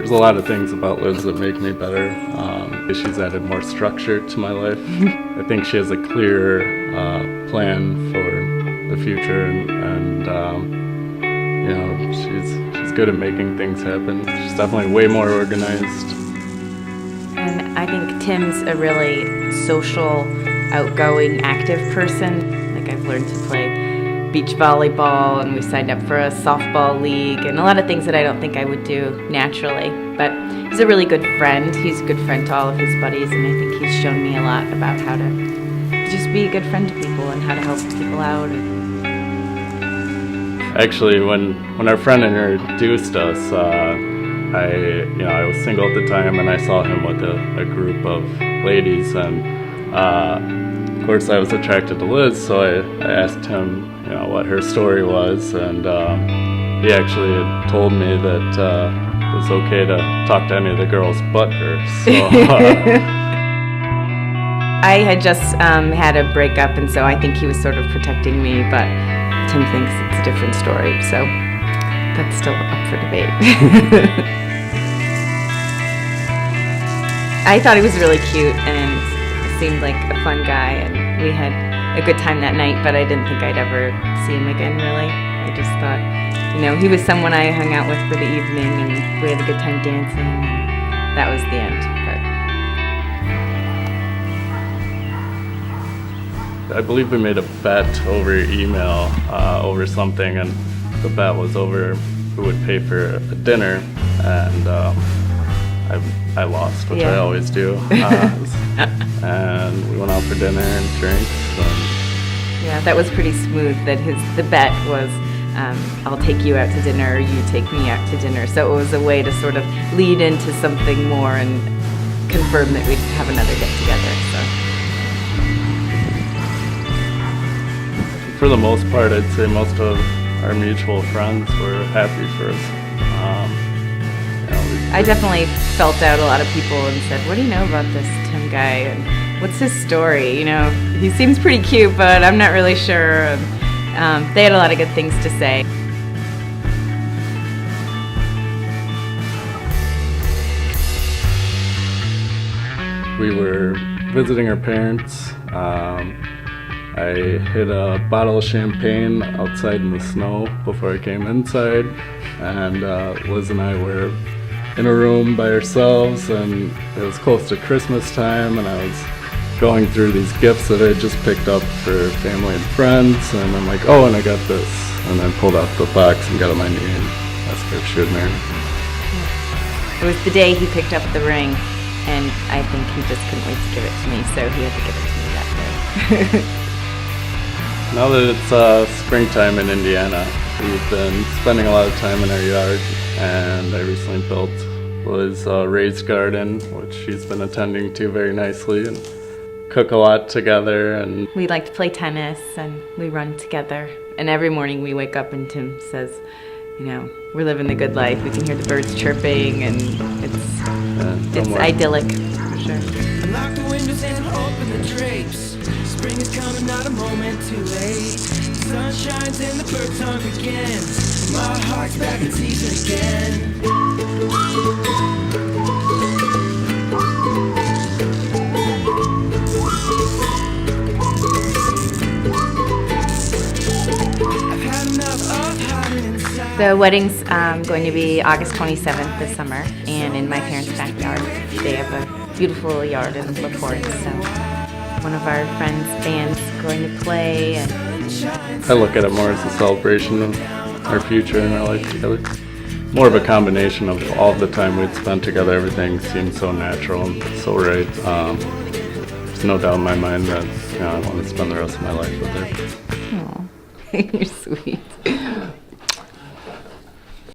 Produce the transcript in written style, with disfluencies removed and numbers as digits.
There's a lot of things about Liz that make me better. She's added more structure to my life. I think she has a clear plan for the future, and you know, she's good at making things happen. She's definitely way more organized. And I think Tim's a really social, outgoing, active person. Like, I've learned to play beach volleyball, and we signed up for a softball league, and a lot of things that I don't think I would do naturally. But he's a really good friend. He's a good friend to all of his buddies, and I think he's shown me a lot about how to just be a good friend to people and how to help people out. Actually, when our friend introduced us, I was single at the time, and I saw him with a group of ladies, and of course I was attracted to Liz, so I asked him, what her story was, and he actually had told me that it was okay to talk to any of the girls but her. So I had just had a breakup, and so I think he was sort of protecting me, but Tim thinks it's a different story, so that's still up for debate. I thought he was really cute and seemed like a fun guy, and we had a good time that night, but I didn't think I'd ever see him again, really. I just thought, he was someone I hung out with for the evening, and we had a good time dancing, and that was the end. I believe we made a bet over email over something, and the bet was over who would pay for a dinner, and I lost, which I always do. And we went out for dinner and drinks. Yeah, that was pretty smooth. The bet was, I'll take you out to dinner, or you take me out to dinner. So it was a way to sort of lead into something more and confirm that we'd have another get together. So for the most part, I'd say most of our mutual friends were happy for us. I definitely felt out a lot of people and said, what do you know about this Tim guy? And what's his story? He seems pretty cute, but I'm not really sure. They had a lot of good things to say. We were visiting our parents. I hid a bottle of champagne outside in the snow before I came inside, and Liz and I were in a room by ourselves, and it was close to Christmas time, and I was going through these gifts that I had just picked up for family and friends, and I'm like, oh, and I got this, and I pulled out the box and got on my knee and asked her if she would marry me. It was the day he picked up the ring, and I think he just couldn't wait to give it to me, so he had to give it to me that day. Now that it's springtime in Indiana, we've been spending a lot of time in our yard, and I recently built Liz a raised garden, which she's been attending to very nicely, and cook a lot together. And we like to play tennis, and we run together. And every morning we wake up and Tim says, we're living the good life. We can hear the birds chirping, and it's idyllic, for sure. Unlock the windows and open the drapes. Spring is coming, not a moment too late. The sun shines and the birds honk again. My heart's back in season again. I've had enough of hiding inside. The wedding's going to be August 27th this summer, and in my parents' backyard. They have a beautiful yard in LaPorte, so one of our friends' band's going to play. And I look at it more as a celebration of our future and our life together. More of a combination of all the time we'd spent together. Everything seemed so natural and so right. There's no doubt in my mind that I want to spend the rest of my life with her. Aw, you're sweet.